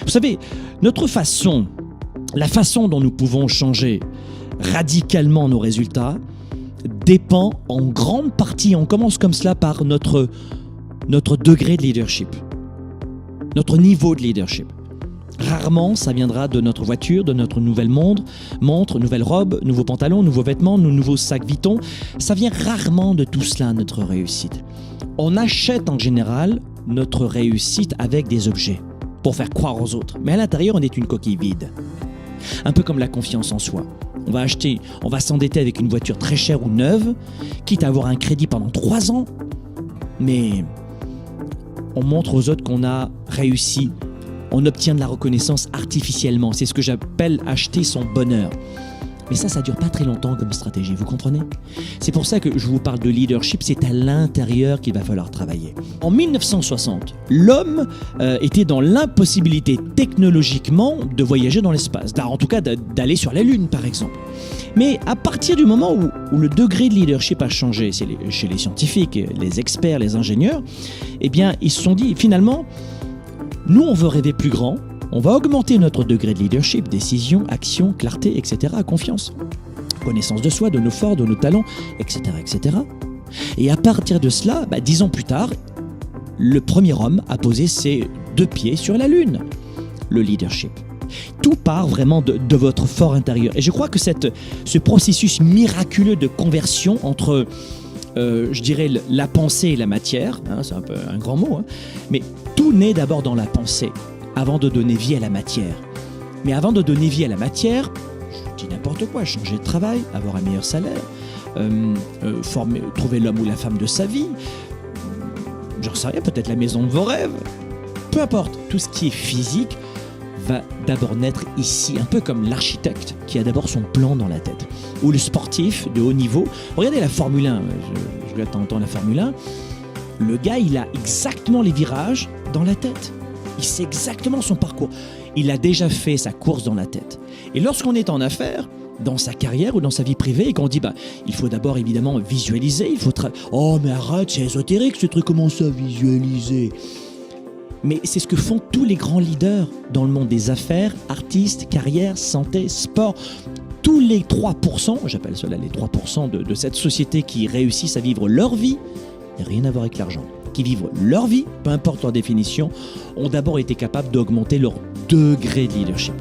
Vous savez, la façon dont nous pouvons changer radicalement nos résultats dépend en grande partie, on commence comme cela par notre degré de leadership, notre niveau de leadership. Rarement, ça viendra de notre voiture, de notre nouvelle montre, nouvelle robe, nouveaux pantalons, nouveaux vêtements, nos nouveaux sacs Vuitton. Ça vient rarement de tout cela, notre réussite. On achète en général notre réussite avec des objets pour faire croire aux autres. Mais à l'intérieur, on est une coquille vide. Un peu comme la confiance en soi. On va s'endetter avec une voiture très chère ou neuve, quitte à avoir un crédit pendant 3 ans. Mais on montre aux autres qu'on a réussi. On obtient de la reconnaissance artificiellement. C'est ce que j'appelle acheter son bonheur. Mais ça dure pas très longtemps comme stratégie, vous comprenez? C'est pour ça que je vous parle de leadership, c'est à l'intérieur qu'il va falloir travailler. En 1960, l'homme était dans l'impossibilité technologiquement de voyager dans l'espace, en tout cas d'aller sur la Lune par exemple. Mais à partir du moment où le degré de leadership a changé chez les scientifiques, les experts, les ingénieurs, eh bien ils se sont dit finalement, nous on veut rêver plus grand, on va augmenter notre degré de leadership, décision, action, clarté, etc., confiance, connaissance de soi, de nos forces, de nos talents, etc., etc. Et à partir de cela, 10 ans plus tard, le premier homme a posé ses 2 pieds sur la Lune, le leadership. Tout part vraiment de votre fort intérieur. Et je crois que ce processus miraculeux de conversion entre, je dirais, la pensée et la matière, c'est un peu un grand mot, mais tout naît d'abord dans la pensée, avant de donner vie à la matière. Mais avant de donner vie à la matière, je dis n'importe quoi, changer de travail, avoir un meilleur salaire, trouver l'homme ou la femme de sa vie, j'en sais rien, peut-être la maison de vos rêves, peu importe, tout ce qui est physique va d'abord naître ici, un peu comme l'architecte qui a d'abord son plan dans la tête, ou le sportif de haut niveau. Regardez la Formule 1, je regarde de temps en temps la Formule 1, le gars il a exactement les virages dans la tête. Il sait exactement son parcours. Il a déjà fait sa course dans la tête. Et lorsqu'on est en affaires, dans sa carrière ou dans sa vie privée, et qu'on dit, il faut d'abord évidemment visualiser, oh mais arrête, c'est ésotérique ce truc, comment ça visualiser? Mais c'est ce que font tous les grands leaders dans le monde des affaires, artistes, carrière, santé, sport. Tous les 3%, j'appelle cela les 3% de cette société qui réussissent à vivre leur vie, rien à voir avec l'argent, qui vivent leur vie, peu importe leur définition, ont d'abord été capables d'augmenter leur degré de leadership.